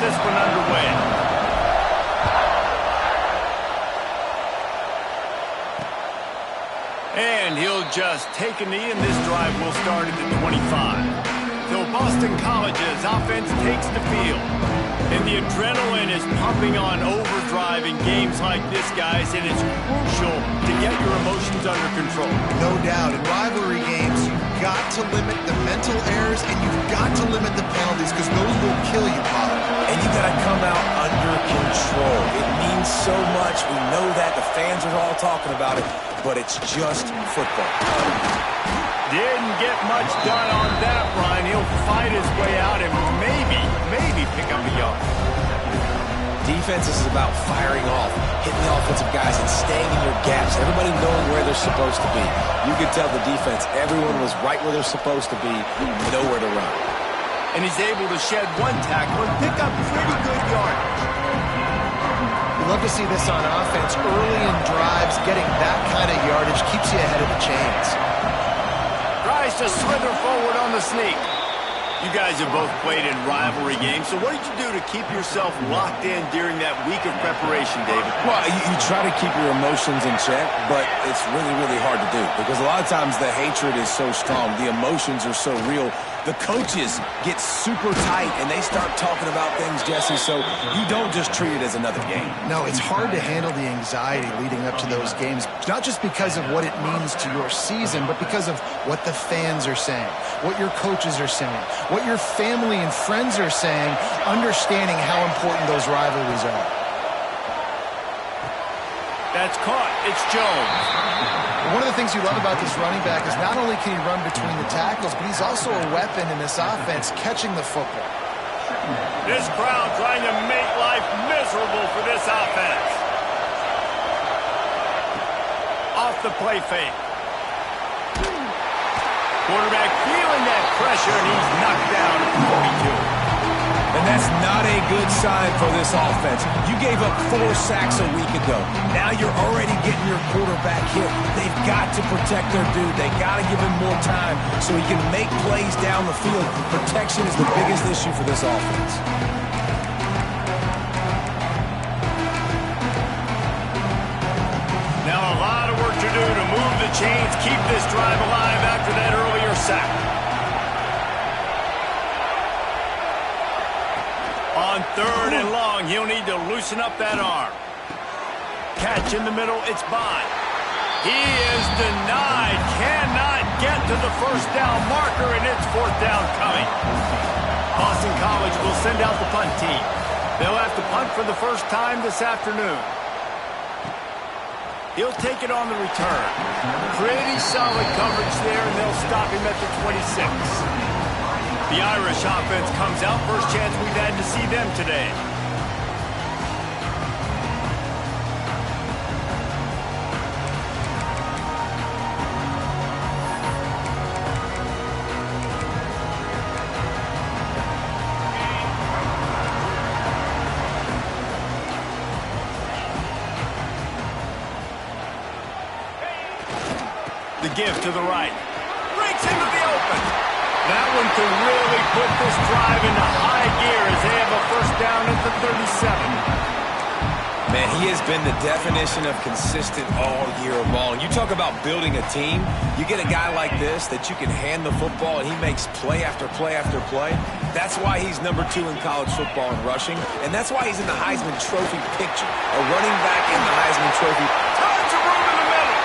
this one underway. And he'll just take a knee, and this drive will start at the 25. So Boston College's offense takes the field. And the adrenaline is pumping on overdrive in games like this, guys, and it's crucial to get your emotions under control. No doubt. In rivalry games, you've got to limit the mental errors, and you've got to limit the penalties, because those will kill you, Bob. And you got to come out under control. It means so much. We know that. The fans are all talking about it, but it's just football. Didn't get much done on that run. He'll fight his way out and maybe pick up a yard. Defense is about firing off, hitting the offensive guys, and staying in your gaps. Everybody knowing where they're supposed to be. You could tell the defense, everyone was right where they're supposed to be, nowhere to run. And he's able to shed one tackle and pick up pretty good yardage. We love to see this on offense. Early in drives, getting that kind of yardage keeps you ahead of the chains. Tries to slither forward on the sneak. You guys have both played in rivalry games, so what did you do to keep yourself locked in during that week of preparation, David? Well, you try to keep your emotions in check, but it's really, really hard to do because a lot of times the hatred is so strong, the emotions are so real. The coaches get super tight, and they start talking about things, Jesse, so you don't just treat it as another game. No, it's hard to handle the anxiety leading up to those games, not just because of what it means to your season, but because of what the fans are saying, what your coaches are saying, what your family and friends are saying, understanding how important those rivalries are. That's caught. It's Jones. One of the things you love about this running back is not only can he run between the tackles, but he's also a weapon in this offense, catching the football. This crowd trying to make life miserable for this offense. Off the play fake. Quarterback feeling that pressure, and he's knocked down at 42. And that's not a good sign for this offense. You gave up 4 sacks a week ago. Now you're already getting your quarterback hit. They've got to protect their dude. They got to give him more time so he can make plays down the field. Protection is the biggest issue for this offense. Now a lot of work to do to move the chains, keep this drive alive after that earlier sack. On 3rd and long, he'll need to loosen up that arm. Catch in the middle, it's Bond. He is denied, cannot get to the first down marker, and it's 4th down coming. Boston College will send out the punt team. They'll have to punt for the first time this afternoon. He'll take it on the return. Pretty solid coverage there, and they'll stop him at the 26. The Irish offense comes out. First chance we've had to see them today. The give to the right. Breaks into the open. That one can really put this drive into high gear as they have a first down at the 37. Man, he has been the definition of consistent all year long. You talk about building a team. You get a guy like this that you can hand the football, and he makes play after play after play. That's why he's number 2 in college football in rushing, and that's why he's in the Heisman Trophy picture. A running back in the Heisman Trophy. Tons of room in the middle.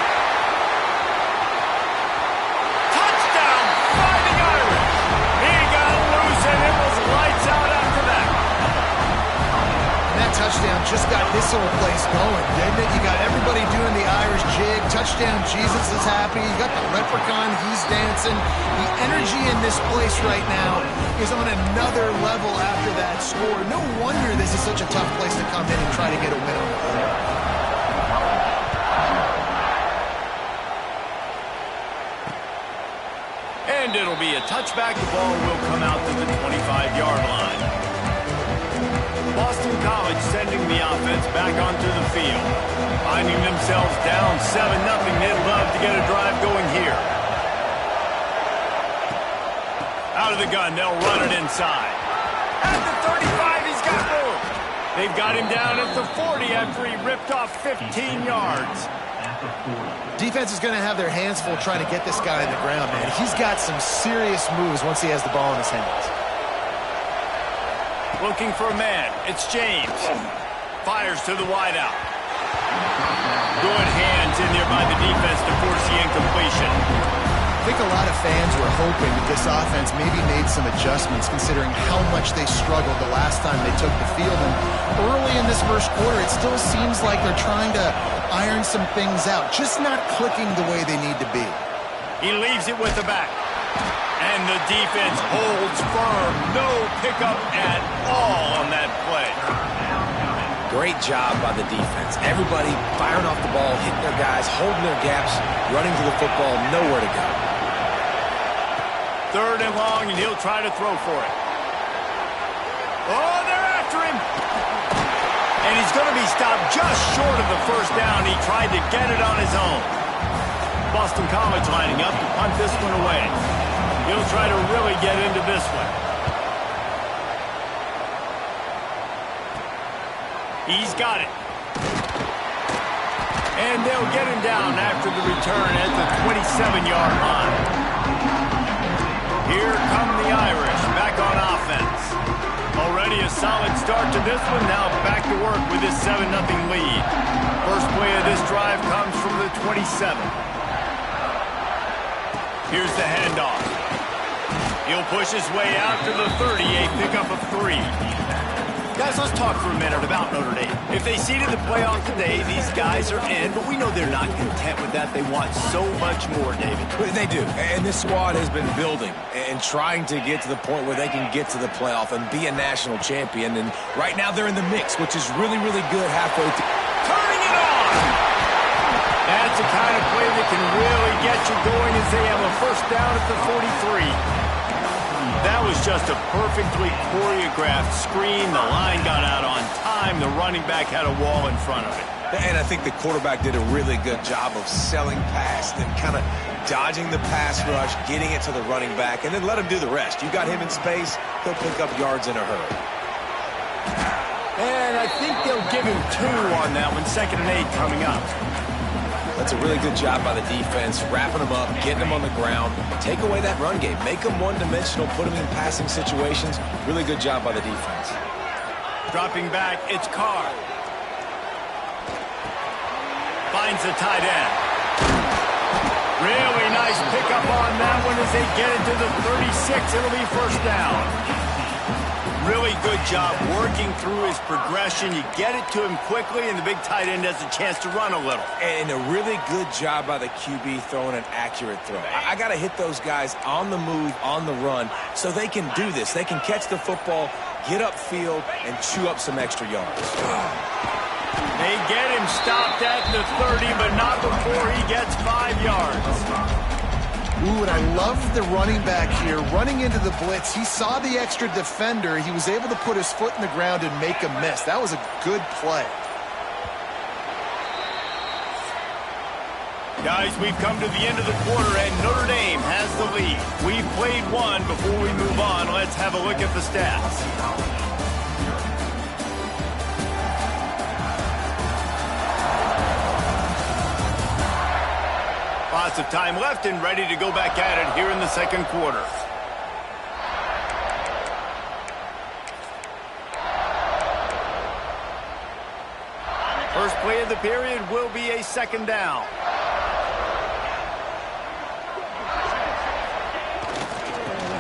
Touchdown, Fighting Irish. He got loose, and it was lights out after that. And that touchdown just got this whole place going, didn't it? You got everybody doing the Irish jig. Touchdown, Jesus is happy. You got the leprechaun, he's dancing. The energy in this place right now is on another level after that score. No wonder this is such a tough place to come in and try to get a win on the road. And it'll be a touchback. The ball will come out to the 25-yard line. Boston College sending the offense back onto the field. Finding themselves down 7-0. They'd love to get a drive going here. Out of the gun, they'll run it inside. At the 35, he's got They've got him down at the 40 after he ripped off 15 yards. Defense is going to have their hands full trying to get this guy on the ground, man. He's got some serious moves once he has the ball in his hands. Looking for a man. It's James. Fires to the wideout. Good hands in there by the defense to force the incompletion. I think a lot of fans were hoping that this offense maybe made some adjustments considering how much they struggled the last time they took the field. And early in this first quarter, it still seems like they're trying to iron some things out, just not clicking the way they need to be. He leaves it with the back. And the defense holds firm. No pickup at all on that play. Great job by the defense. Everybody firing off the ball, hitting their guys, holding their gaps, running to the football, nowhere to go. 3rd and long, and he'll try to throw for it. Oh, they're after him. And he's going to be stopped just short of the first down. He tried to get it on his own. Boston College lining up to punt this one away. He'll try to really get into this one. He's got it. And they'll get him down after the return at the 27-yard line. Here come the Irish back on offense. Already a solid start to this one. Now back to work with this 7-0 lead. First play of this drive comes from the 27. Here's the handoff. He'll push his way out to the 30, a pickup of 3. Guys, let's talk for a minute about Notre Dame. If they seeded the playoff today, these guys are in, but we know they're not content with that. They want so much more, David. They do, and this squad has been building and trying to get to the point where they can get to the playoff and be a national champion. And right now they're in the mix, which is really, really good halfway through. Turning it on! That's the kind of play that can really get you going as they have a first down at the 43. That was just a perfectly choreographed screen. The line got out on time. The running back had a wall in front of it. And I think the quarterback did a really good job of selling past and kind of dodging the pass rush, getting it to the running back, and then let him do the rest. You got him in space, he'll pick up yards in a hurry. And I think they'll give him 2 on that one. 2nd and 8 coming up. That's a really good job by the defense, wrapping them up, getting them on the ground, take away that run game, make them one-dimensional, put them in passing situations. Really good job by the defense. Dropping back, it's Carr. Finds the tight end. Really nice pickup on that one as they get it to the 36. It'll be first down. Really good job working through his progression. You get it to him quickly, and the big tight end has a chance to run a little. And a really good job by the QB throwing an accurate throw. I got to hit those guys on the move, on the run, so they can do this. They can catch the football, get upfield, and chew up some extra yards. They get him stopped at the 30, but not before he gets 5 yards. Ooh, and I love the running back here. Running into the blitz, he saw the extra defender. He was able to put his foot in the ground and make a miss. That was a good play. Guys, we've come to the end of the quarter, and Notre Dame has the lead. We've played one. Before we move on, let's have a look at the stats. Lots of time left and ready to go back at it here in the second quarter. First play of the period will be a 2nd down.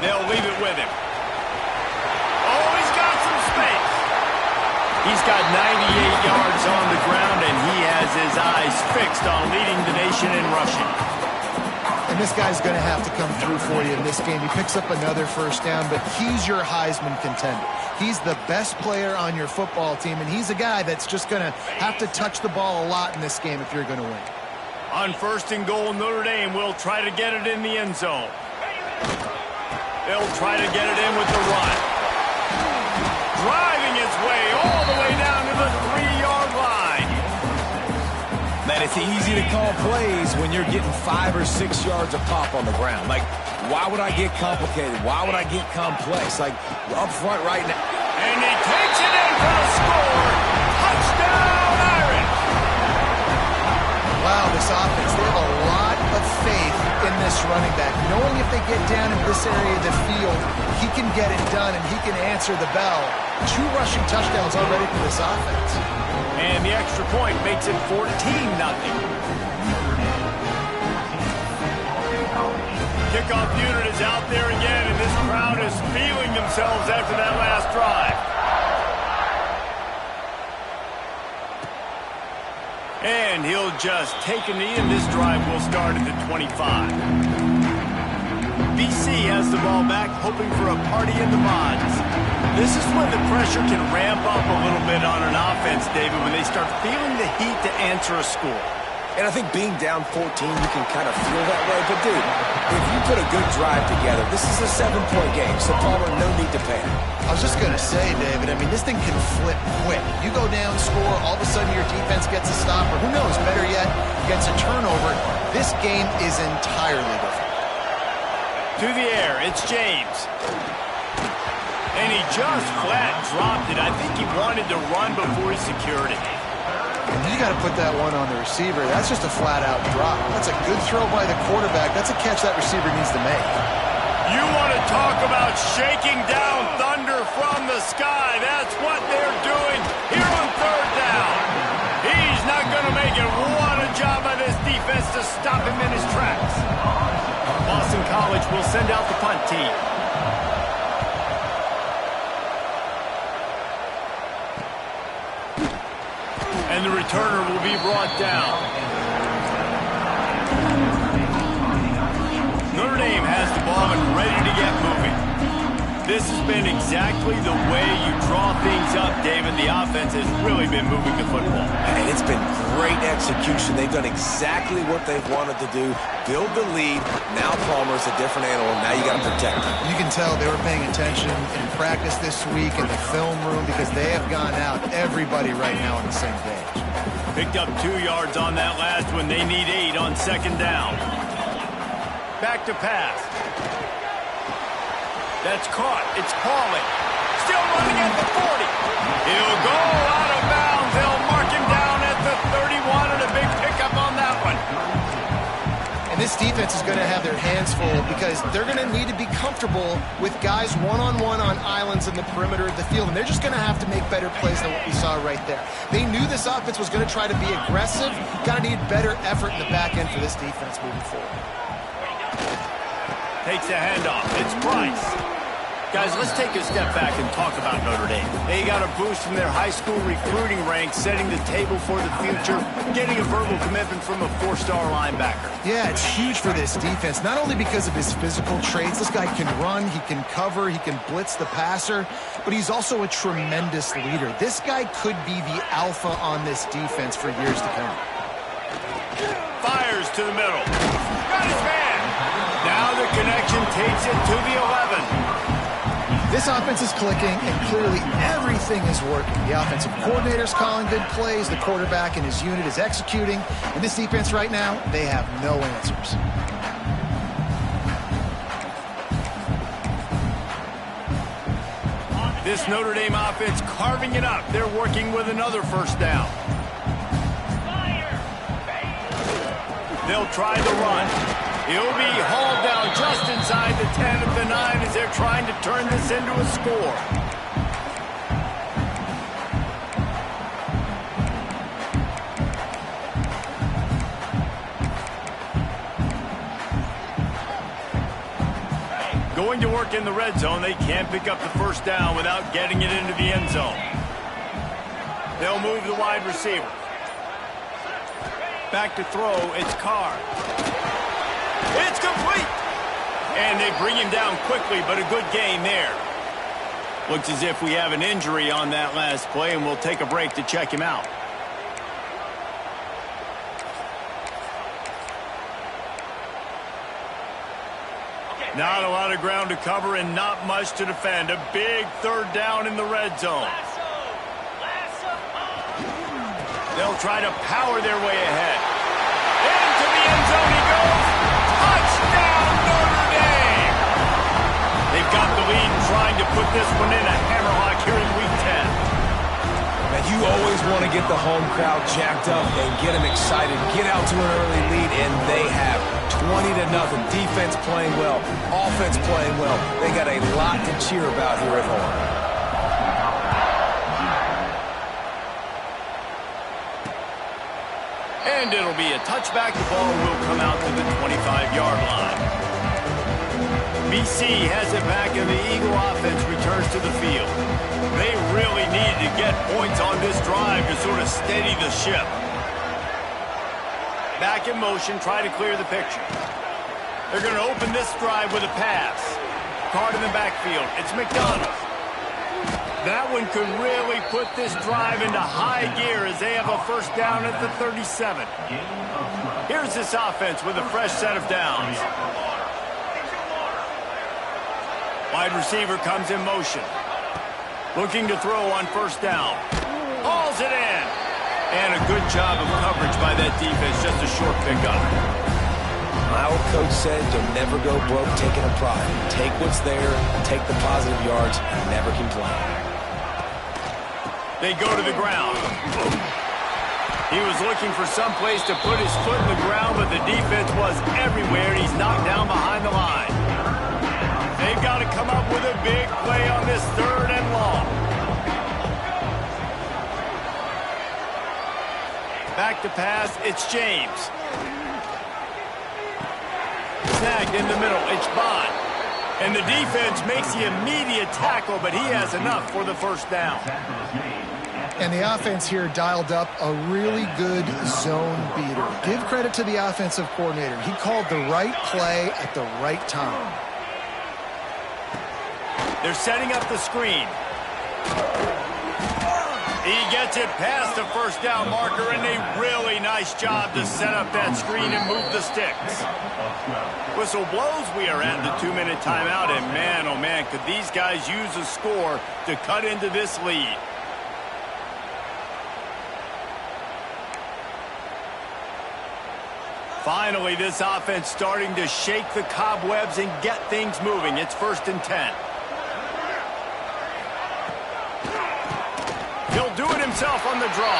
They'll leave it with him. Oh, he's got some space. He's got 98 yards on the ground, and he has his eyes fixed on leading the nation in rushing. And this guy's going to have to come through for you in this game. He picks up another first down, but he's your Heisman contender. He's the best player on your football team, and he's a guy that's just going to have to touch the ball a lot in this game if you're going to win. On 1st and goal, Notre Dame will try to get it in the end zone. They'll try to get it in with the run. Driving his way all the way down to the 3-yard line. Man, it's easy to call plays when you're getting 5 or 6 yards a pop on the ground. Like, why would I get complicated? Why would I get complex? Like, up front right now. And he takes it in for the score. Wow, this offense, they have a lot of faith in this running back. Knowing if they get down in this area of the field, he can get it done and he can answer the bell. 2 rushing touchdowns already for this offense. And the extra point makes it 14-0. Kickoff unit is out there again, and this crowd is feeling themselves after that last drive. And he'll just take a knee, and this drive will start at the 25. BC has the ball back, hoping for a party in the mods. This is when the pressure can ramp up a little bit on an offense, David, when they start feeling the heat to answer a score. And I think being down 14, you can kind of feel that way. But, dude, if you put a good drive together, this is a 7-point game, so Palmer, no need to panic. I was just going to say, David, I mean, this thing can flip quick. You go down, score, all of a sudden your defense gets a stop, or who knows, better yet, gets a turnover. This game is entirely different. To the air, it's James. And he just flat dropped it. I think he wanted to run before he secured it. You got to put that one on the receiver. That's just a flat-out drop. That's a good throw by the quarterback. That's a catch that receiver needs to make. You want to talk about shaking down thunder from the sky. That's what they're doing here on 3rd down. He's not going to make it. What a job by this defense to stop him in his tracks. Boston College will send out the punt team. And the returner will be brought down. Notre Dame has the ball and ready to get moving. This has been exactly the way you draw things up, David. The offense has really been moving the football. And it's been great execution. They've done exactly what they've wanted to do. Build the lead. Now Palmer's a different animal. Now you got to protect him. You can tell they were paying attention in practice this week in the film room because they have gone out, everybody right now on the same page. Picked up 2 yards on that last one. They need 8 on 2nd down. Back to pass. That's caught. It's Pauling. Still running at the 40. He'll go out of bounds. They'll mark him down at the 31, and a big pickup on that one. And this defense is going to have their hands full because they're going to need to be comfortable with guys one-on-one on islands in the perimeter of the field, and they're just going to have to make better plays than what we saw right there. They knew this offense was going to try to be aggressive. Got to need better effort in the back end for this defense moving forward. Takes a handoff. It's Price. Guys, let's take a step back and talk about Notre Dame. They got a boost from their high school recruiting ranks, setting the table for the future, getting a verbal commitment from a 4-star linebacker. Yeah, it's huge for this defense, not only because of his physical traits. This guy can run, he can cover, he can blitz the passer, but he's also a tremendous leader. This guy could be the alpha on this defense for years to come. Fires to the middle. Got his man. Now the connection takes it to the 11. This offense is clicking, and clearly everything is working. The offensive coordinator's calling good plays, the quarterback and his unit is executing, and this defense right now, they have no answers. This Notre Dame offense carving it up. They're working with another 1st down. They'll try the run. He'll be hauled down just inside the 10 of the 9 as they're trying to turn this into a score. Going to work in the red zone. They can't pick up the 1st down without getting it into the end zone. They'll move the wide receiver. Back to throw. It's Carr. It's complete. And they bring him down quickly, but a good gain there. Looks as if we have an injury on that last play, and we'll take a break to check him out. Not a lot of ground to cover and not much to defend. A big 3rd down in the red zone. They'll try to power their way ahead. Into the end zone he goes. Touchdown, Notre Dame! They've got the lead and trying to put this one in a hammerlock here in Week 10. And you always want to get the home crowd jacked up and get them excited, get out to an early lead, and they have 20-0. Defense playing well, offense playing well. They got a lot to cheer about here at home. And it'll be a touchback. The ball will come out to the 25-yard line. BC has it back, and the Eagle offense returns to the field. They really needed to get points on this drive to sort of steady the ship. Back in motion, try to clear the picture. They're going to open this drive with a pass. Card in the backfield. It's McDonald. That one could really put this drive into high gear as they have a first down at the 37. Here's this offense with a fresh set of downs. Wide receiver comes in motion. Looking to throw on first down. Hauls it in. And a good job of coverage by that defense. Just a short pickup. My old coach said you'll never go broke taking a profit. Take what's there, take the positive yards, and never complain. They go to the ground. He was looking for some place to put his foot in the ground, but the defense was everywhere, and he's knocked down behind the line. They've got to come up with a big play on this 3rd and long. Back to pass, it's James. Snagged in the middle, it's Bond. And the defense makes the immediate tackle, but he has enough for the first down. And the offense here dialed up a really good zone beater. Give credit to the offensive coordinator. He called the right play at the right time. They're setting up the screen. He gets it past the first down marker, and a really nice job to set up that screen and move the sticks. Whistle blows. We are at the 2-minute timeout, and man, oh man, could these guys use a score to cut into this lead. Finally, this offense starting to shake the cobwebs and get things moving. It's 1st and 10. He'll do it himself on the draw.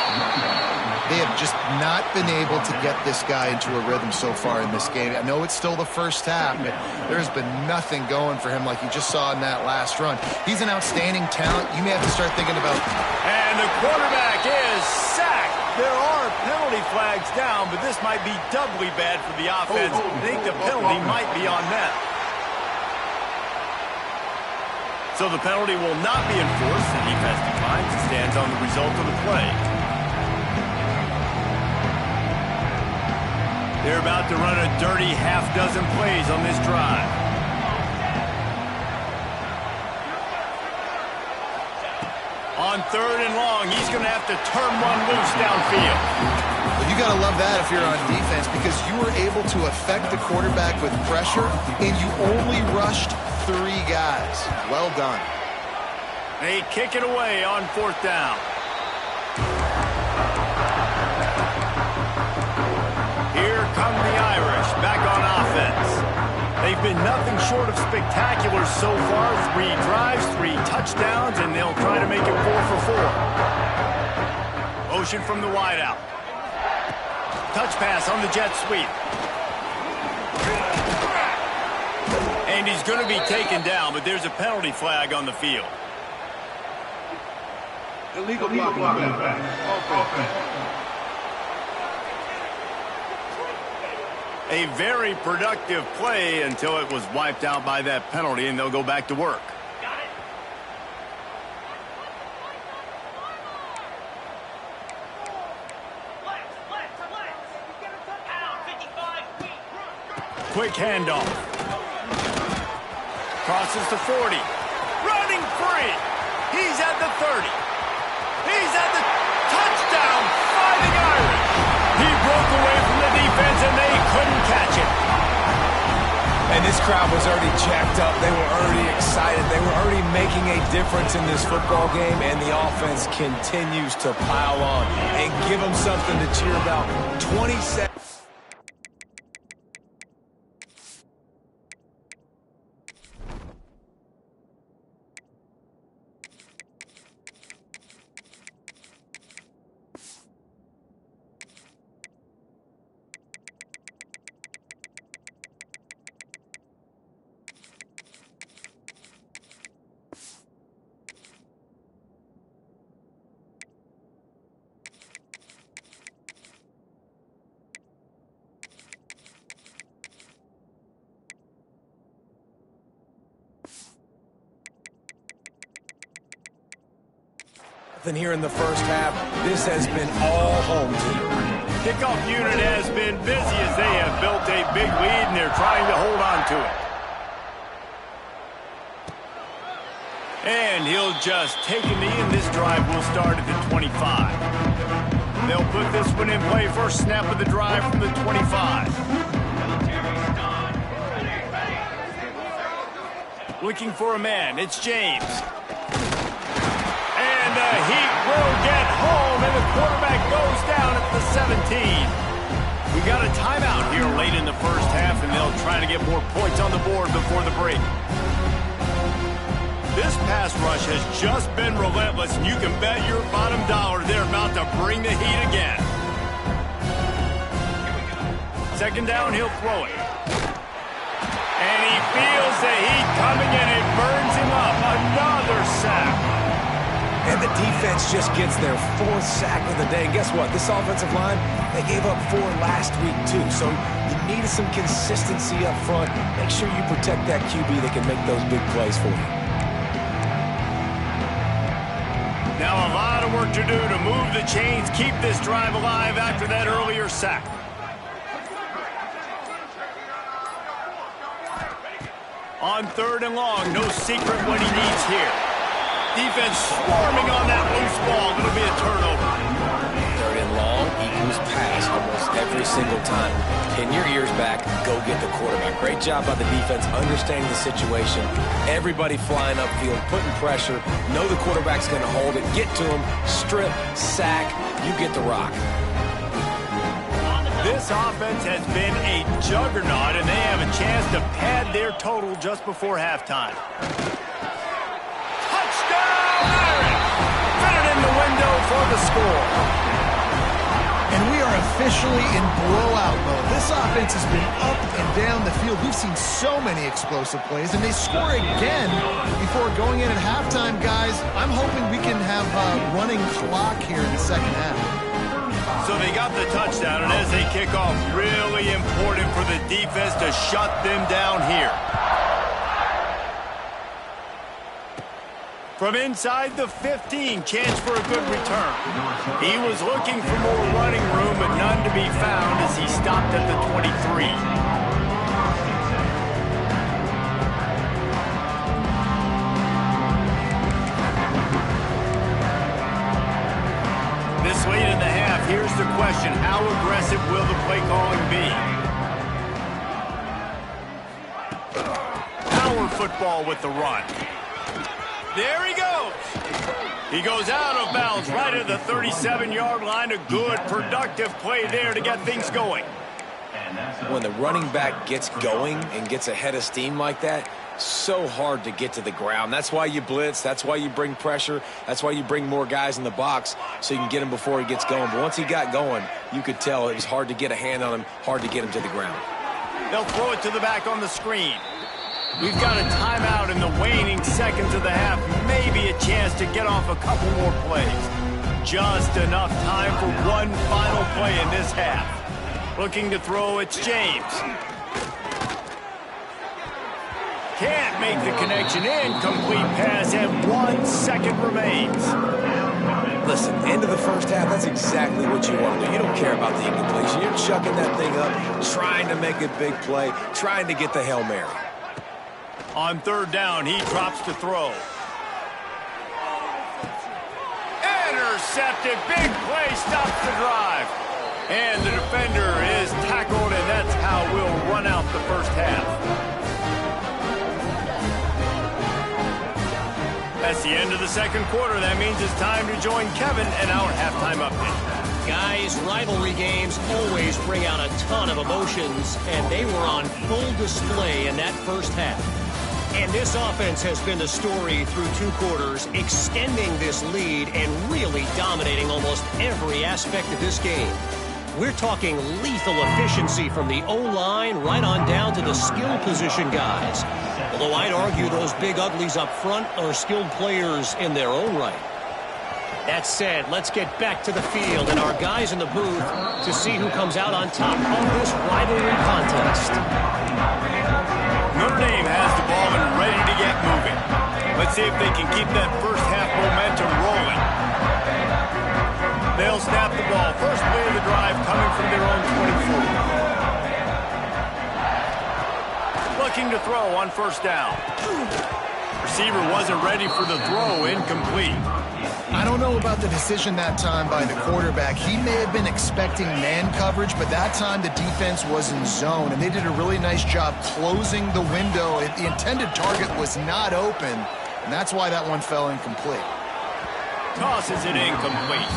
They have just not been able to get this guy into a rhythm so far in this game. I know it's still the first half, but there's been nothing going for him like you just saw in that last run. He's an outstanding talent. You may have to start thinking about... And the quarterback is sacked. There are penalty flags down, but this might be doubly bad for the offense. I think the penalty might be on them. So the penalty will not be enforced. The defense declines and stands on the result of the play. They're about to run a dirty half-dozen plays on this drive. On 3rd and long, he's going to have to turn one loose downfield. Well, you got to love that if you're on defense, because you were able to affect the quarterback with pressure, and you only rushed 3 guys. Well done. They kick it away on 4th down. Here come the Irish back on offense. They've been nothing short of spectacular so far. 3 drives, 3 touchdowns, and they'll try to make it 4 for 4. Motion from the wideout. Touch pass on the jet sweep. And he's going to be taken down, but there's a penalty flag on the field. Illegal blocking. A very productive play until it was wiped out by that penalty, and they'll go back to work. Quick handoff. Crosses the 40. Running free. He's at the 30. He's at the touchdown. Fighting Irish. He broke away from the defense, and they couldn't catch it. And this crowd was already jacked up. They were already excited. They were already making a difference in this football game, and the offense continues to pile on and give them something to cheer about. 27. Then here in the first half, this has been all home team. Kickoff unit has been busy as they have built a big lead, and they're trying to hold on to it. And he'll just take a knee, and this drive will start at the 25. They'll put this one in play. First snap of the drive from the 25. Looking for a man. It's James. And the Heat will get home, and the quarterback goes down at the 17. We got a timeout here late in the first half, and they'll try to get more points on the board before the break. This pass rush has just been relentless, and you can bet your bottom dollar they're about to bring the heat again. Second down, he'll throw it. And he feels the heat coming, and it burns him up. Another sack. And the defense just gets their fourth sack of the day. And guess what? This offensive line, they gave up 4 last week, too. So you needed some consistency up front. Make sure you protect that QB that can make those big plays for you. Now a lot of work to do to move the chains, keep this drive alive after that earlier sack. On third and long, no secret what he needs here. Defense swarming on that loose ball. It'll be a turnover. Third and long, equals pass almost every single time. Pin your ears back, go get the quarterback. Great job by the defense, understanding the situation. Everybody flying upfield, putting pressure. Know the quarterback's going to hold it. Get to him, strip, sack. You get the rock. This offense has been a juggernaut, and they have a chance to pad their total just before halftime. Touchdown, Aaron! Fit it in the window for the score. And we are officially in blowout mode. This offense has been up and down the field. We've seen so many explosive plays, and they score again before going in at halftime, guys. I'm hoping we can have a running clock here in the second half. So they got the touchdown, and as they kick off, really important for the defense to shut them down here. From inside the 15, chance for a good return. He was looking for more running room, but none to be found as he stopped at the 23. This late in the half, here's the question. How aggressive will the play calling be? Power football with the run. There he goes. He goes out of bounds right at the 37-yard line. A good, productive play there to get things going. When the running back gets going and gets ahead of steam like that, so hard to get to the ground. That's why you blitz. That's why you bring pressure. That's why you bring more guys in the box so you can get him before he gets going. But once he got going, you could tell it was hard to get a hand on him, hard to get him to the ground. They'll throw it to the back on the screen. We've got a timeout in the waning seconds of the half. Maybe a chance to get off a couple more plays. Just enough time for one final play in this half. Looking to throw, it's James. Can't make the connection. Incomplete pass, and 1 second remains. Listen, end of the first half, that's exactly what you want to do. You don't care about the incompletion. You're chucking that thing up, trying to make a big play, trying to get the Hail Mary. On third down, he drops to throw. Intercepted. Big play stops the drive. And the defender is tackled, and that's how we'll run out the first half. That's the end of the second quarter. That means it's time to join Kevin and our halftime update. Guys, rivalry games always bring out a ton of emotions, and they were on full display in that first half. And this offense has been the story through 2 quarters, extending this lead and really dominating almost every aspect of this game. We're talking lethal efficiency from the O-line right on down to the skill position guys. Although I'd argue those big uglies up front are skilled players in their own right. That said, let's get back to the field and our guys in the booth to see who comes out on top of this rivalry contest. Notre Dame has the ball and ready to get moving. Let's see if they can keep that first half momentum rolling. looking to throw on first down. Receiver wasn't ready for the throw, incomplete. I don't know about the decision that time by the quarterback. He may have been expecting man coverage, but that time the defense was in zone, and they did a really nice job closing the window. The intended target was not open, and that's why that one fell incomplete. Tosses it incomplete.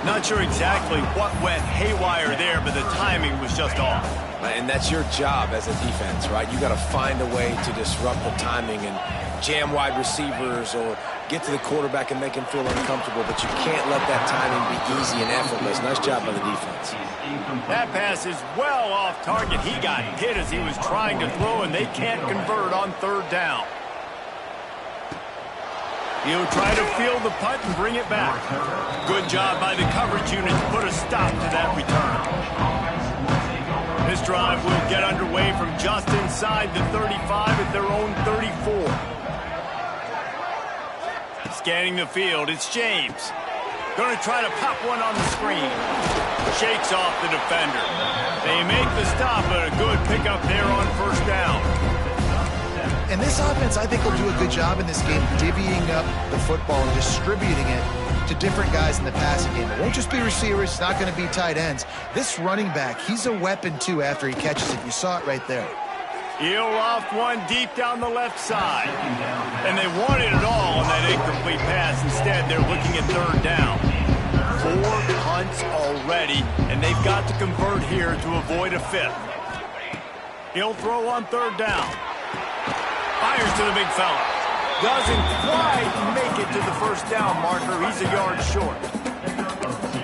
Not sure exactly what went haywire there, but the timing was just off. And that's your job as a defense, right? You got to find a way to disrupt the timing and jam wide receivers or get to the quarterback and make him feel uncomfortable, but you can't let that timing be easy and effortless. Nice job by the defense. That pass is well off target. He got hit as he was trying to throw, and they can't convert on third down. He'll try to field the punt and bring it back. Good job by the coverage unit to put a stop to that return. This drive will get underway from just inside the 35 at their own 34. Scanning the field, it's James. Going to try to pop one on the screen. Shakes off the defender. They make the stop, but a good pickup there on first down. And this offense, I think, will do a good job in this game divvying up the football and distributing it to different guys in the passing game. It won't just be receivers. It's not going to be tight ends. This running back, he's a weapon, too, after he catches it. You saw it right there. He'll loft one deep down the left side. And they wanted it all on that incomplete pass. Instead, they're looking at third down. 4 punts already, and they've got to convert here to avoid a fifth. He'll throw on third down. Fires to the big fella. Doesn't quite make it to the first down marker. He's a yard short.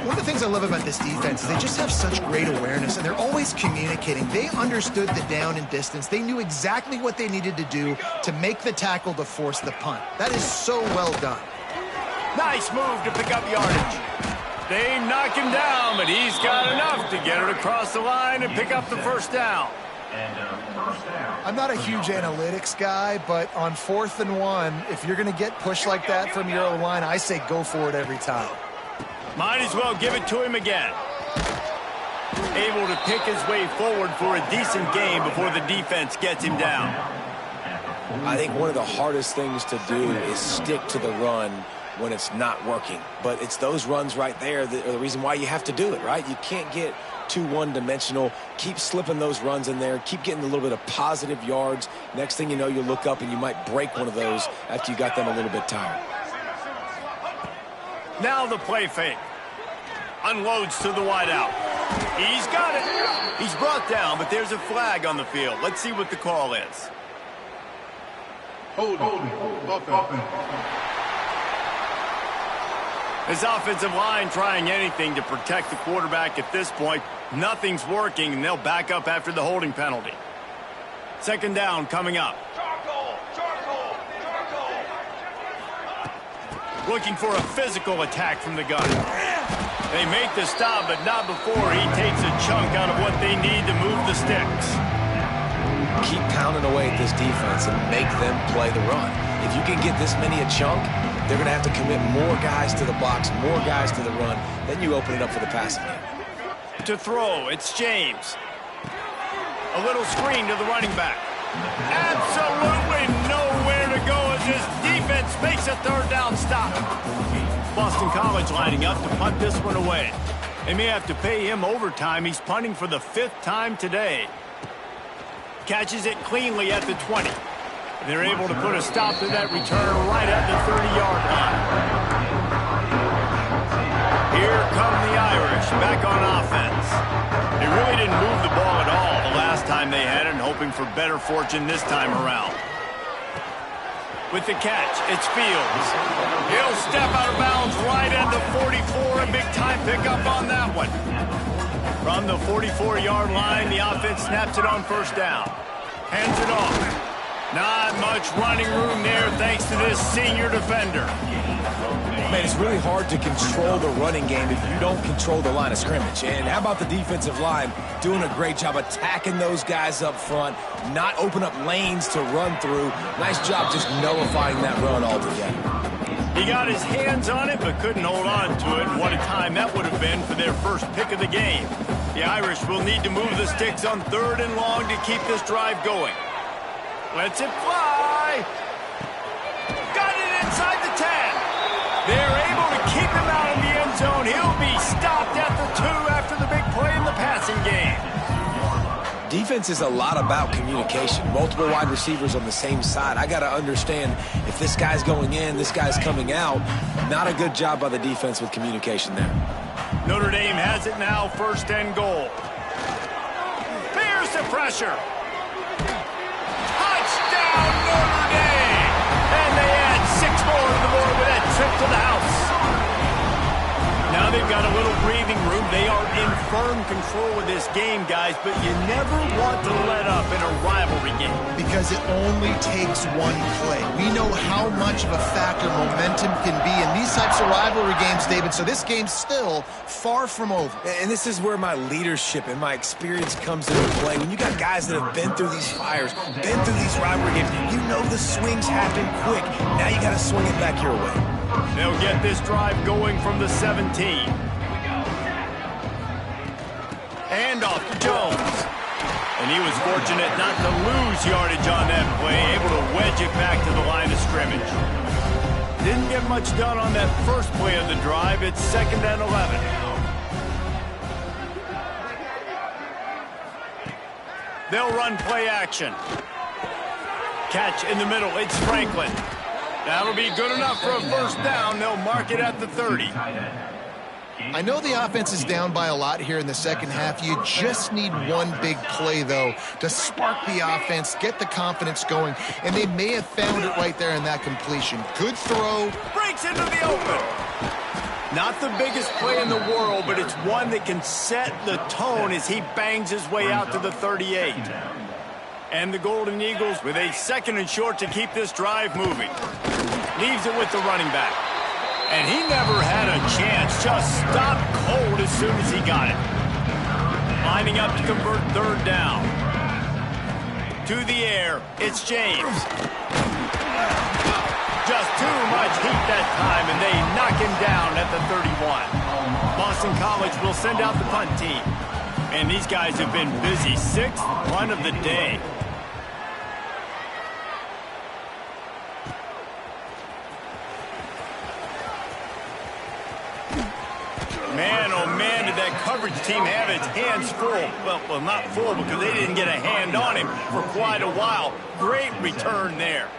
One of the things I love about this defense is they just have such great awareness, and they're always communicating. They understood the down and distance. They knew exactly what they needed to do to make the tackle to force the punt. That is so well done. Nice move to pick up yardage. They knock him down, but he's got enough to get it across the line and pick up the first down. I'm not a huge analytics guy, but on 4th and 1, if you're going to get pushed like that from your O-line, I say go for it every time. Might as well give it to him again. Able to pick his way forward for a decent game before the defense gets him down. I think one of the hardest things to do is stick to the run when it's not working. But it's those runs right there that are the reason why you have to do it, right? You can't get too one-dimensional. Keep slipping those runs in there. Keep getting a little bit of positive yards. Next thing you know, you look up and you might break one of those after you got them a little bit tired. Now the play fake. Unloads to the wideout. He's got it. He's brought down, but there's a flag on the field. Let's see what the call is. Hold. This offensive line trying anything to protect the quarterback at this point. Nothing's working, and they'll back up after the holding penalty. Second down coming up. Looking for a physical attack from the gun. They make the stop, but not before he takes a chunk out of what they need to move the sticks. Keep pounding away at this defense and make them play the run. If you can get this many a chunk, they're going to have to commit more guys to the box, more guys to the run. Then you open it up for the passing game. To throw, it's James. A little screen to the running back. Absolutely nowhere to go as this defense makes a third down stop. Boston College lining up to punt this one away. They may have to pay him overtime. He's punting for the 5th time today. Catches it cleanly at the 20. They're able to put a stop to that return right at the 30-yard line. Here come the Irish back on offense. They really didn't move the ball at all the last time they had it, and hoping for better fortune this time around. With the catch, it's Fields. He'll step out of bounds right at the 44. A big-time pickup on that one. From the 44-yard line, the offense snaps it on first down. Hands it off. Not much running room there thanks to this senior defender. Man, it's really hard to control the running game if you don't control the line of scrimmage. And how about the defensive line doing a great job attacking those guys up front, not open up lanes to run through. Nice job just nullifying that run altogether. He got his hands on it but couldn't hold on to it. What a time that would have been for their first pick of the game. The Irish will need to move the sticks on 3rd and long to keep this drive going. Lets it fly. Got it inside the 10. They're able to keep him out of the end zone. He'll be stopped at the 2 after the big play in the passing game. Defense is a lot about communication. Multiple wide receivers on the same side. I got to understand if this guy's going in, this guy's coming out. Not a good job by the defense with communication there. Notre Dame has it now, 1st and goal. There's the pressure. Touchdown, Notre Dame! And they add 6 more to the board with that trip to the house. Now they've got a little breathing room. They are in firm control of this game, guys, but you never want to let up in a rivalry game. Because it only takes one play. We know how much of a factor momentum can be in these types of rivalry games, David, so this game's still far from over. And this is where my leadership and my experience comes into play. When you got guys that have been through these fires, been through these rivalry games, you know the swings happen quick. Now you got to swing it back your way. They'll get this drive going from the 17. Hand off to Jones. And he was fortunate not to lose yardage on that play, able to wedge it back to the line of scrimmage. Didn't get much done on that first play of the drive. It's 2nd and 11. They'll run play action. Catch in the middle. It's Franklin. That'll be good enough for a 1st down. They'll mark it at the 30. I know the offense is down by a lot here in the second half. You just need one big play, though, to spark the offense, get the confidence going, and they may have found it right there in that completion. Good throw. Breaks into the open. Not the biggest play in the world, but it's one that can set the tone as he bangs his way out to the 38. And the Golden Eagles with a 2nd and short to keep this drive moving. Leaves it with the running back. And he never had a chance. Just stopped cold as soon as he got it. Lining up to convert 3rd down. To the air, it's James. Just too much heat that time, and they knock him down at the 31. Boston College will send out the punt team. And these guys have been busy. 6th punt of the day. Man, oh man, did that coverage team have its hands full. Well, not full because they didn't get a hand on him for quite a while. Great return there.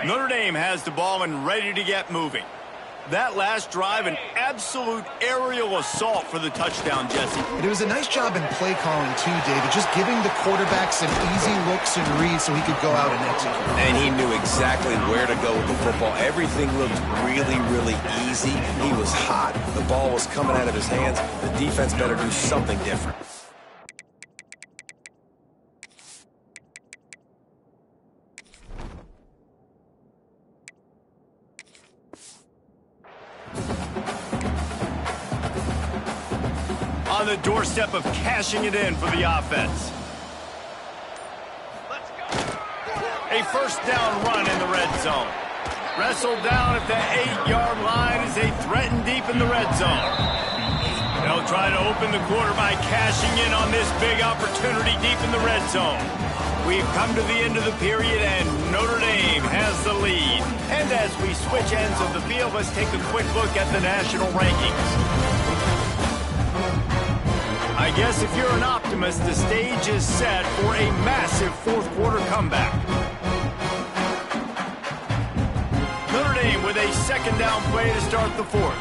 Notre Dame has the ball and ready to get moving. That last drive, an absolute aerial assault for the touchdown, Jesse. It was a nice job in play calling, too, David, just giving the quarterback some easy looks and reads so he could go out and execute. And he knew exactly where to go with the football. Everything looked really, really easy. He was hot. The ball was coming out of his hands. The defense better do something different. On the doorstep of cashing it in for the offense. A 1st down run in the red zone. Wrestled down at the 8-yard line as they threaten deep in the red zone. They'll try to open the quarter by cashing in on this big opportunity deep in the red zone. We've come to the end of the period, and Notre Dame has the lead. And as we switch ends of the field, let's take a quick look at the national rankings. I guess if you're an optimist, the stage is set for a massive 4th quarter comeback. Notre Dame with a 2nd down play to start the 4th.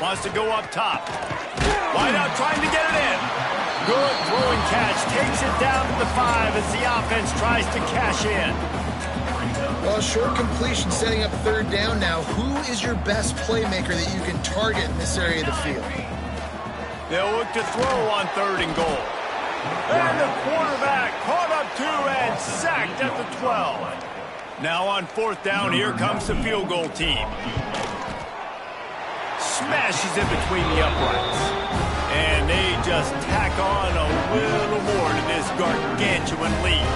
Wants to go up top. Wide out trying to get it in. Good throwing catch. Takes it down to the 5 as the offense tries to cash in. Well, short completion setting up 3rd down now. Who is your best playmaker that you can target in this area of the field? They'll look to throw on 3rd and goal. And the quarterback caught up 2 and sacked at the 12. Now on 4th down, here comes the field goal team. Smashes it between the uprights. And they just tack on a little more to this gargantuan lead.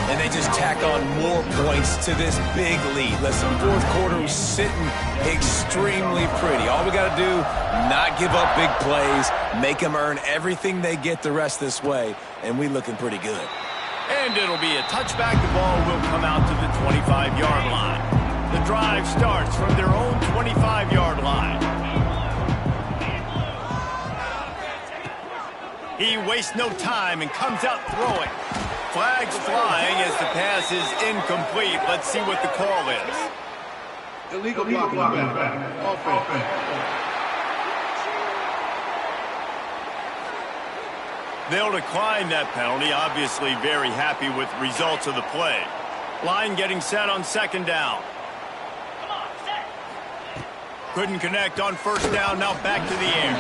And they just tack tack on more points to this big lead. Listen, fourth quarter was sitting extremely pretty. All we got to do, not give up big plays, make them earn everything they get the rest this way, and we looking pretty good. And it'll be a touchback. The ball will come out to the 25-yard line. The drive starts from their own 25-yard line. He wastes no time and comes out throwing. Flags flying as the pass is incomplete. Let's see what the call is. Illegal blocking. Offense. They'll decline that penalty. Obviously very happy with results of the play. Line getting set on second down. Couldn't connect on first down. Now back to the air.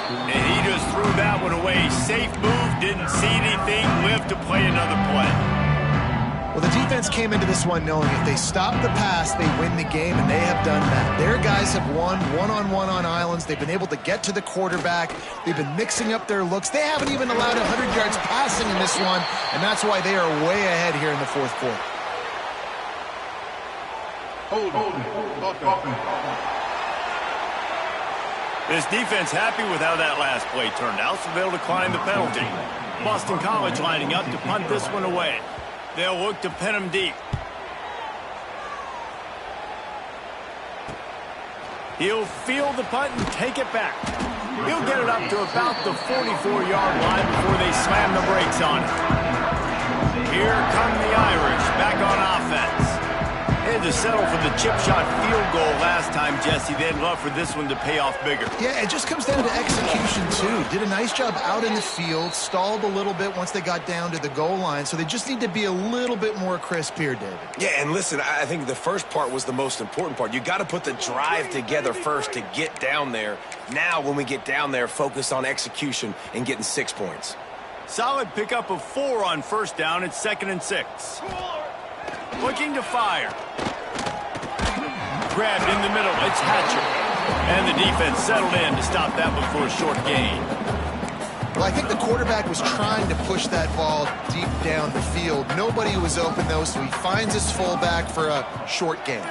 And he just threw that one away. Safe move. Didn't see anything. Lived to play another play. Well, the defense came into this one knowing if they stop the pass, they win the game, and they have done that. Their guys have won one-on-one on islands. They've been able to get to the quarterback. They've been mixing up their looks. They haven't even allowed 100 yards passing in this one, and that's why they are way ahead here in the fourth quarter. This defense happy with how that last play turned out, so they'll decline the penalty. Boston College lining up to punt this one away. They'll look to pin him deep. He'll field the punt and take it back. He'll get it up to about the 44-yard line before they slam the brakes on it. Here come the Irish back on offense. They had to settle for the chip shot field goal last time, Jesse. They'd love for this one to pay off bigger. Yeah, it just comes down to execution, too. Did a nice job out in the field, stalled a little bit once they got down to the goal line, so they just need to be a little bit more crisp here, David. Yeah, and listen, I think the first part was the most important part. You got to put the drive together first to get down there. Now, when we get down there, focus on execution and getting 6 points. Solid pickup of 4 on first down. It's 2nd and 6. Looking to fire. Grabbed in the middle. It's Hatcher. And the defense settled in to stop that one for a short gain. Well, I think the quarterback was trying to push that ball deep down the field. Nobody was open, though, so he finds his fullback for a short gain.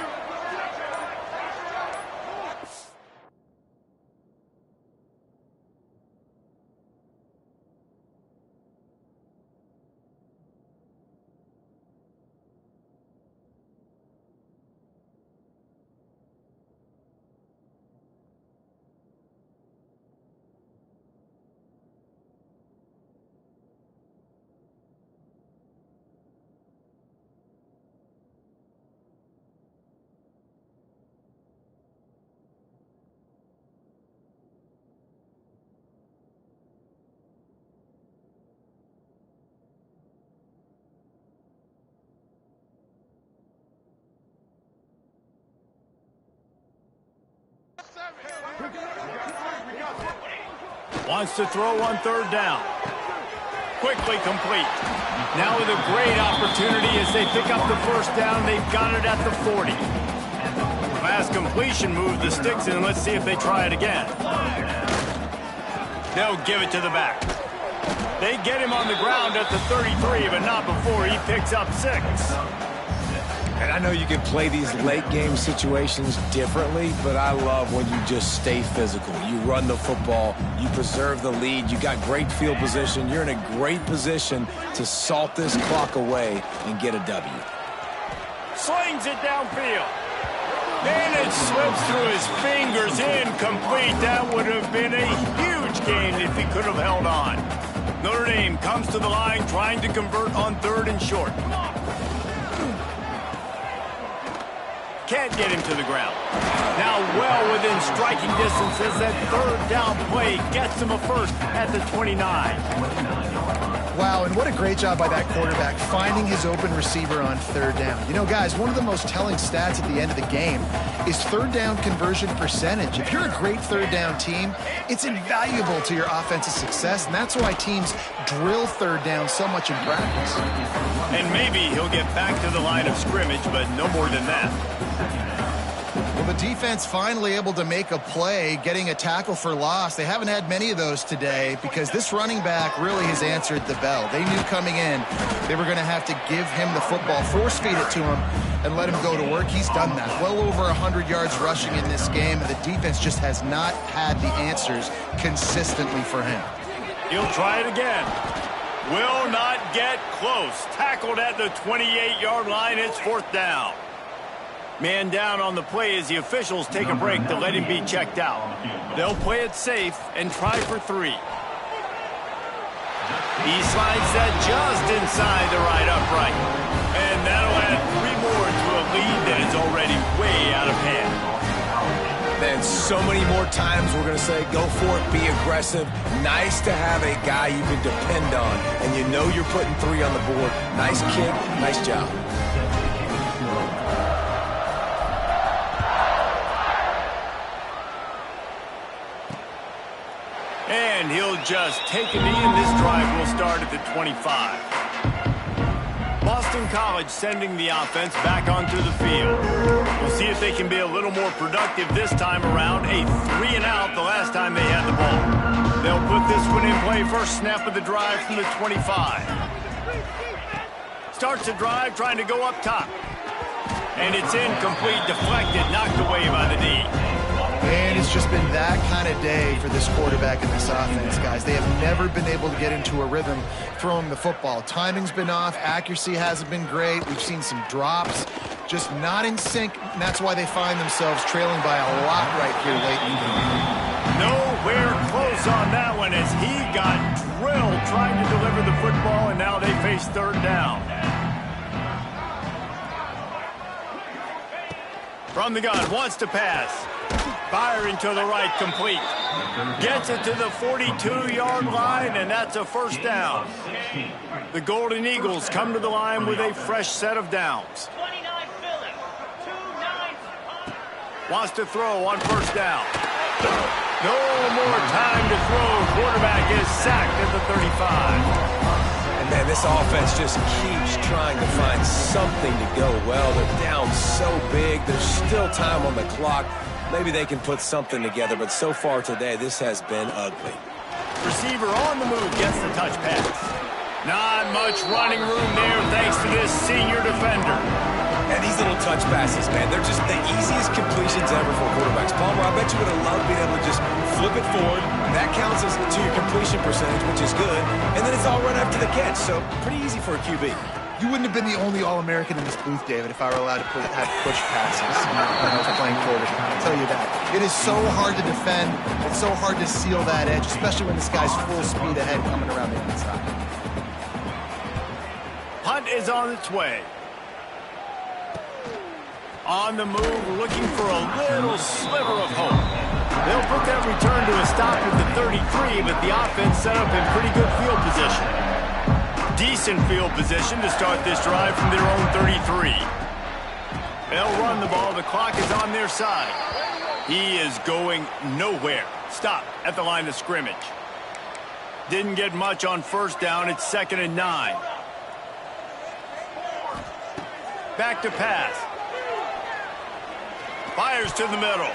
Wants to throw on third down. Quickly complete. Now with a great opportunity as they pick up the first down. They've got it at the 40. Fast completion moved the sticks in. Let's see if they try it again. They'll give it to the back. They get him on the ground at the 33, but not before he picks up 6. And I know you can play these late-game situations differently, but I love when you just stay physical. You run the football, you preserve the lead, you got great field position. You're in a great position to salt this clock away and get a W. Slings it downfield. Then it slips through his fingers, incomplete. That would have been a huge gain if he could have held on. Notre Dame comes to the line trying to convert on 3rd and short. Can't get him to the ground. Now well within striking distance as that 3rd down play gets him a first at the 29. Wow, and what a great job by that quarterback finding his open receiver on 3rd down. You know, guys, one of the most telling stats at the end of the game is 3rd down conversion percentage. If you're a great 3rd down team, it's invaluable to your offensive success, and that's why teams drill 3rd down so much in practice. And maybe he'll get back to the line of scrimmage, but no more than that. the defense finally able to make a play, getting a tackle for loss. They haven't had many of those today because this running back really has answered the bell. They knew coming in they were going to have to give him the football, force feed it to him, and let him go to work. He's done that. Well over 100 yards rushing in this game, and the defense just has not had the answers consistently for him. He'll try it again. Will not get close. Tackled at the 28-yard line. It's 4th down. Man down on the play as the officials take a break to let him be checked out. They'll play it safe and try for 3. He slides that just inside the right upright. And that'll add 3 more to a lead that is already way out of hand. Man, so many more times we're going to say, go for it, be aggressive. Nice to have a guy you can depend on, and you know you're putting 3 on the board. Nice kick, nice job. And he'll just take a knee, and this drive will start at the 25. Boston College sending the offense back onto the field. We'll see if they can be a little more productive this time around. A 3-and-out the last time they had the ball. They'll put this one in play. First snap of the drive from the 25. Starts the drive trying to go up top. And it's incomplete, deflected, knocked away by the knee. And it's just been that kind of day for this quarterback and this offense, guys. They have never been able to get into a rhythm throwing the football. Timing's been off. Accuracy hasn't been great. We've seen some drops. Just not in sync, and that's why they find themselves trailing by a lot right here late in the game. Nowhere close on that one as he got drilled trying to deliver the football, and now they face 3rd down. From the gun, wants to pass. Firing to the right, complete. Gets it to the 42-yard line, and that's a 1st down. The Golden Eagles come to the line with a fresh set of downs. Wants to throw on 1st down. No more time to throw. Quarterback is sacked at the 35. And man, this offense just keeps trying to find something to go well. They're down so big. There's still time on the clock. Maybe they can put something together, but so far today, this has been ugly. Receiver on the move gets the touch pass. Not much running room there thanks to this senior defender. And these little touch passes, man, they're just the easiest completions ever for quarterbacks. Palmer, I bet you would have loved being able to just flip it forward. That counts as to your completion percentage, which is good. And then it's all run after the catch, so pretty easy for a QB. You wouldn't have been the only All-American in this booth, David, if I were allowed to have push passes when I was playing quarterback. I'll tell you that. It is so hard to defend. It's so hard to seal that edge, especially when this guy's full speed ahead coming around the inside. Punt is on its way. On the move, looking for a little sliver of hope. They'll put that return to a stop at the 33, but the offense set up in pretty good field position. Decent field position to start this drive from their own 33. They'll run the ball. The clock is on their side. He is going nowhere. Stop at the line of scrimmage. Didn't get much on 1st down. It's 2nd and 9. Back to pass. Fires to the middle.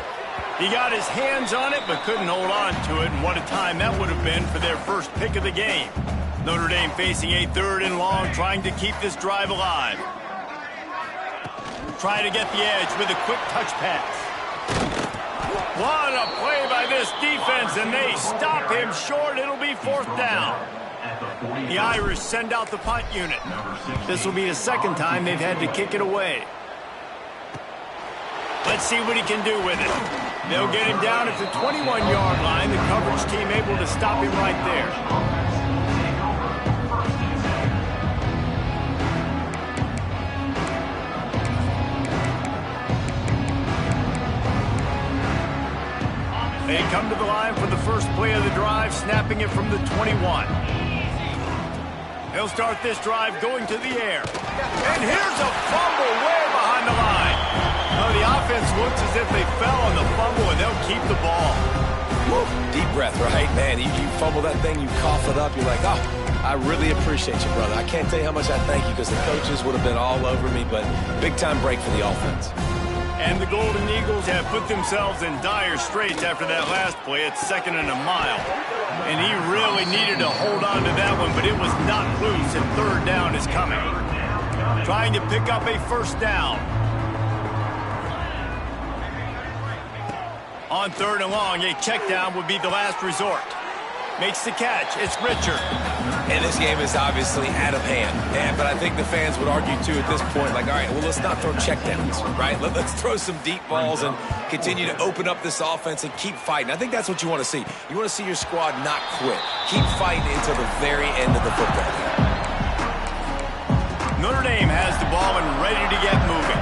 He got his hands on it, but couldn't hold on to it. And what a time that would have been for their first pick of the game. Notre Dame facing a 3rd and long, trying to keep this drive alive. Trying to get the edge with a quick touch pass. What a play by this defense, and they stop him short. It'll be 4th down. The Irish send out the punt unit. This will be the 2nd time they've had to kick it away. Let's see what he can do with it. They'll get him down at the 21-yard line. The coverage team able to stop him right there. They come to the line for the first play of the drive, snapping it from the 21. He'll start this drive going to the air. And here's a fumble way behind the line. Oh, the offense looks as if they fell on the fumble, and they'll keep the ball. Woo. Deep breath, right, man? You fumble that thing, you cough it up, you're like, oh, I really appreciate you, brother. I can't tell you how much I thank you because the coaches would have been all over me, but big-time break for the offense. And the Golden Eagles have put themselves in dire straits after that last play. It's 2nd and a mile. And he really needed to hold on to that one, but it was not loose, and 3rd down is coming. Trying to pick up a 1st down. On 3rd and long, a check down would be the last resort. Makes the catch. It's Richard. And this game is obviously out of hand. But I think the fans would argue, too, at this point, like, all right, well, let's not throw checkdowns, right? Let's throw some deep balls and continue to open up this offense and keep fighting. I think that's what you want to see. You want to see your squad not quit. Keep fighting until the very end of the football game. Notre Dame has the ball and ready to get moving.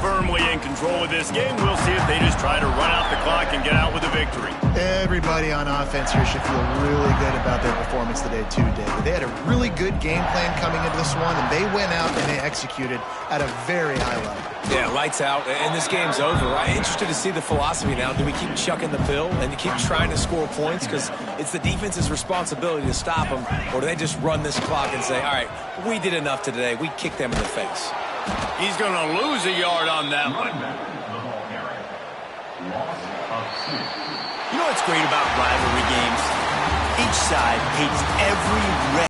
Firmly in control of this game. We'll see if they just try to run out the clock and get out with a victory. Everybody on offense here should feel really good about their performance today, too, David. They had a really good game plan coming into this one, and they went out and they executed at a very high level. Yeah, lights out, and this game's over. I'm interested to see the philosophy now. Do we keep chucking the pill and keep trying to score points because it's the defense's responsibility to stop them, or do they just run this clock and say, all right, we did enough today. We kicked them in the face. He's going to lose a yard on that one. You know what's great about rivalry games? Each side hates every